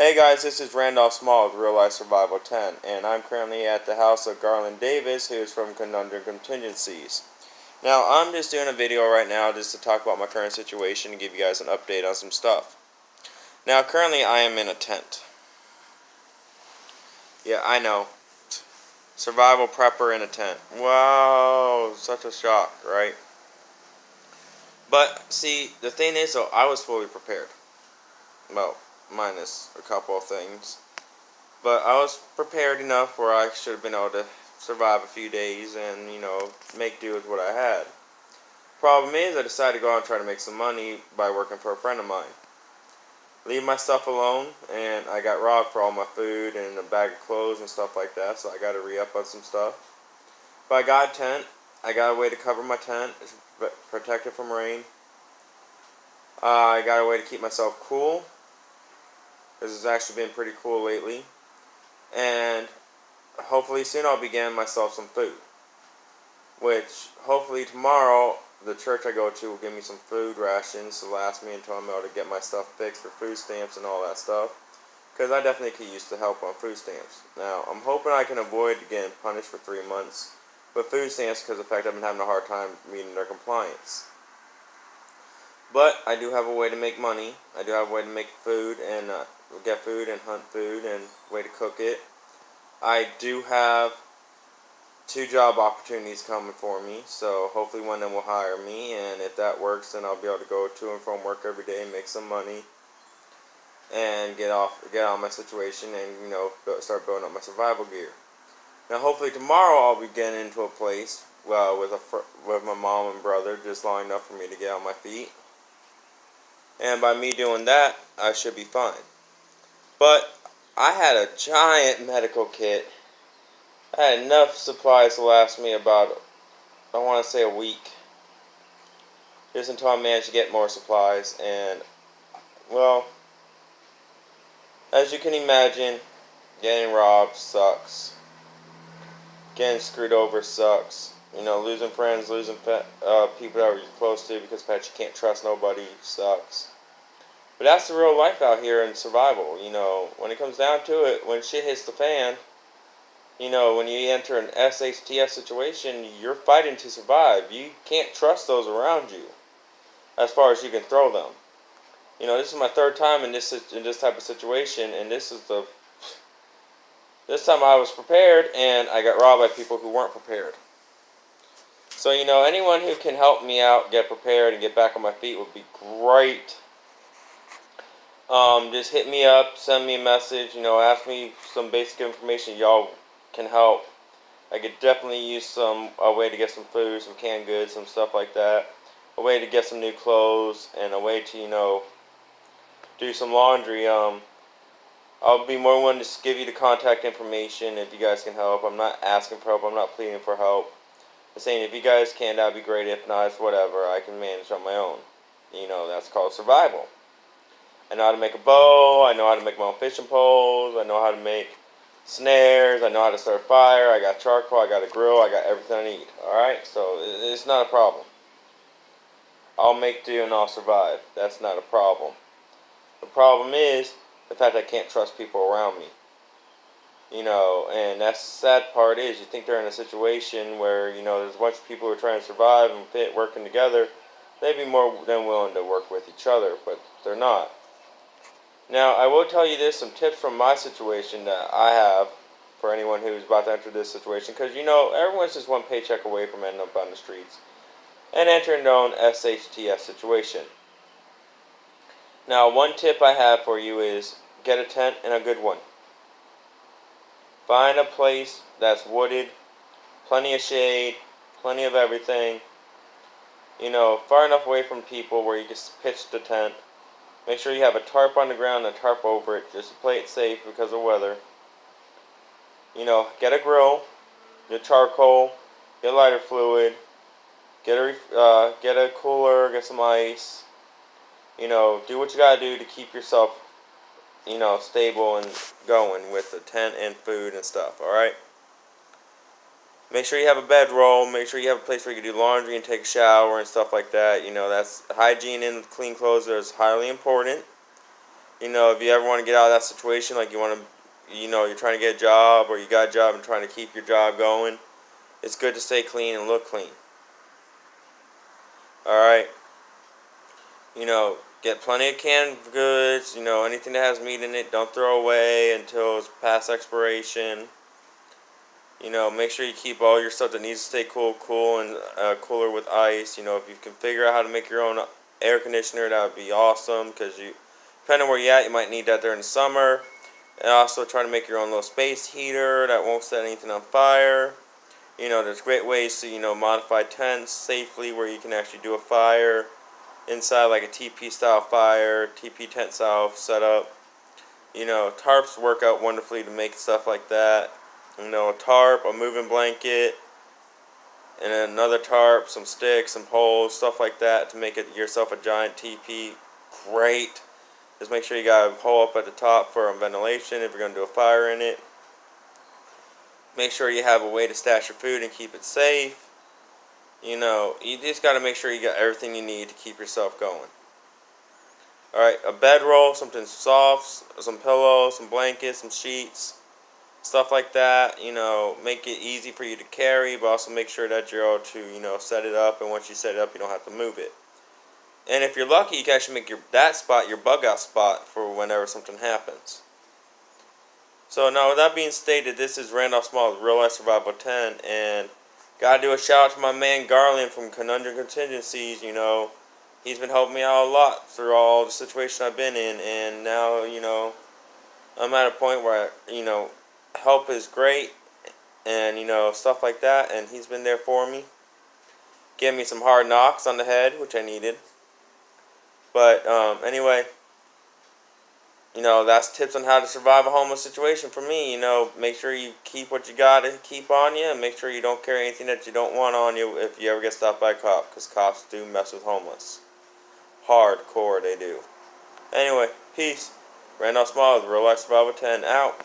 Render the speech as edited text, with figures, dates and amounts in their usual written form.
Hey guys, this is Randolph Small with Real Life Survival 10, and I'm currently at the house of Garland Davis, who is from Conundrum Contingencies. Now, I'm just doing a video right now just to talk about my current situation and give you guys an update on some stuff. Now, currently I am in a tent. Yeah, I know. Survival prepper in a tent. Wow, such a shock, right? But, see, the thing is, though, I was fully prepared. Well, minus a couple of things. But I was prepared enough where I should have been able to survive a few days and, make do with what I had. Problem is, I decided to go out and try to make some money by working for a friend of mine. Leave my stuff alone, and I got robbed for all my food and a bag of clothes and stuff like that, so I got to re-up on some stuff. But I got a tent. I got a way to cover my tent, protect it from rain. I got a way to keep myself cool, because it's actually been pretty cool lately. And hopefully soon I'll be getting myself some food. Which, hopefully tomorrow, the church I go to will give me some food rations to last me until I'm able to get my stuff fixed for food stamps and all that stuff. Because I definitely could use the help on food stamps. Now, I'm hoping I can avoid getting punished for 3 months with food stamps because of the fact I've been having a hard time meeting their compliance. But I do have a way to make money. I do have a way to make food and get food and hunt food and a way to cook it. I do have 2 job opportunities coming for me, so hopefully one of them will hire me, and if that works, then I'll be able to go to and from work every day and make some money and get out of my situation and start building up my survival gear. Now hopefully tomorrow I'll be getting into a place with my mom and brother just long enough for me to get on my feet, and by me doing that I should be fine. But I had a giant medical kit. I had enough supplies to last me about, I want to say, a week. Just until I managed to get more supplies. And, well, as you can imagine, getting robbed sucks. Getting screwed over sucks. Losing friends, losing people that were close to because you can't trust nobody sucks. But that's the real life out here in survival. When it comes down to it, when shit hits the fan, when you enter an SHTF situation, you're fighting to survive. You can't trust those around you as far as you can throw them. This is my 3rd time in this type of situation, and this time I was prepared, and I got robbed by people who weren't prepared. So, anyone who can help me out, get prepared, and get back on my feet would be great. Just hit me up, send me a message, ask me some basic information y'all can help. I could definitely use a way to get some food, some canned goods, some stuff like that. A way to get some new clothes, and a way to, do some laundry. I'll be more willing to give you the contact information if you guys can help. I'm not asking for help. I'm not pleading for help. I'm saying if you guys can, that'd be great. If not, it's whatever. I can manage on my own. That's called survival. I know how to make a bow. I know how to make my own fishing poles. I know how to make snares. I know how to start a fire. I got charcoal. I got a grill. I got everything I need. Alright? So it's not a problem. I'll make do and I'll survive. That's not a problem. The problem is the fact I can't trust people around me. And that's the sad part is you think they're in a situation where, there's a bunch of people who are trying to survive and fit working together. They'd be more than willing to work with each other, but they're not. Now, I will tell you this, some tips from my situation that I have for anyone who's about to enter this situation, because, everyone's just one paycheck away from ending up on the streets and entering their own SHTF situation. Now, one tip I have for you is get a tent and a good one. Find a place that's wooded, plenty of shade, plenty of everything, far enough away from people where you can pitch the tent. Make sure you have a tarp on the ground and a tarp over it just to play it safe because of weather. Get a grill, get charcoal, get lighter fluid, get a cooler, get some ice. Do what you gotta do to keep yourself, stable and going with the tent and food and stuff, alright? Make sure you have a bedroll. Make sure you have a place where you can do laundry and take a shower and stuff like that. That's hygiene and clean clothes is highly important. You know, if you ever want to get out of that situation, like you want to, you know, you're trying to get a job or you got a job and trying to keep your job going, it's good to stay clean and look clean. Alright? You know, get plenty of canned goods. You know, anything that has meat in it, don't throw away until it's past expiration. You know, make sure you keep all your stuff that needs to stay cool and cooler with ice. You know, if you can figure out how to make your own air conditioner, that would be awesome. Because you, depending on where you're at, you might need that during the summer. And also try to make your own little space heater that won't set anything on fire. You know, there's great ways to, you know, modify tents safely where you can actually do a fire inside, like a TP style fire, TP tent style setup. You know, tarps work out wonderfully to make stuff like that. You know, a tarp, a moving blanket, and another tarp, some sticks, some poles, stuff like that to make it yourself a giant TP. Great. Just make sure you got a hole up at the top for ventilation if you're going to do a fire in it. Make sure you have a way to stash your food and keep it safe. You know, you just got to make sure you got everything you need to keep yourself going. Alright, a bedroll, something soft, some pillows, some blankets, some sheets, stuff like that. You know, make it easy for you to carry, but also make sure that you're able to, you know, set it up, and once you set it up, you don't have to move it. And if you're lucky, you can actually make that spot your bug out spot for whenever something happens. So now with that being stated, this is Randolph Small's Real Life Survival 10, and gotta do a shout out to my man Garland from Conundrum Contingencies. You know, he's been helping me out a lot through all the situations I've been in, and now, you know, I'm at a point where, you know, help is great, and, you know, stuff like that, and he's been there for me. Giving me some hard knocks on the head, which I needed. But, anyway, you know, that's tips on how to survive a homeless situation for me. You know, make sure you keep what you got to keep on you, and make sure you don't carry anything that you don't want on you if you ever get stopped by a cop, because cops do mess with homeless. Hardcore, they do. Anyway, peace. Randolph Small with Real Life Survival 10 out.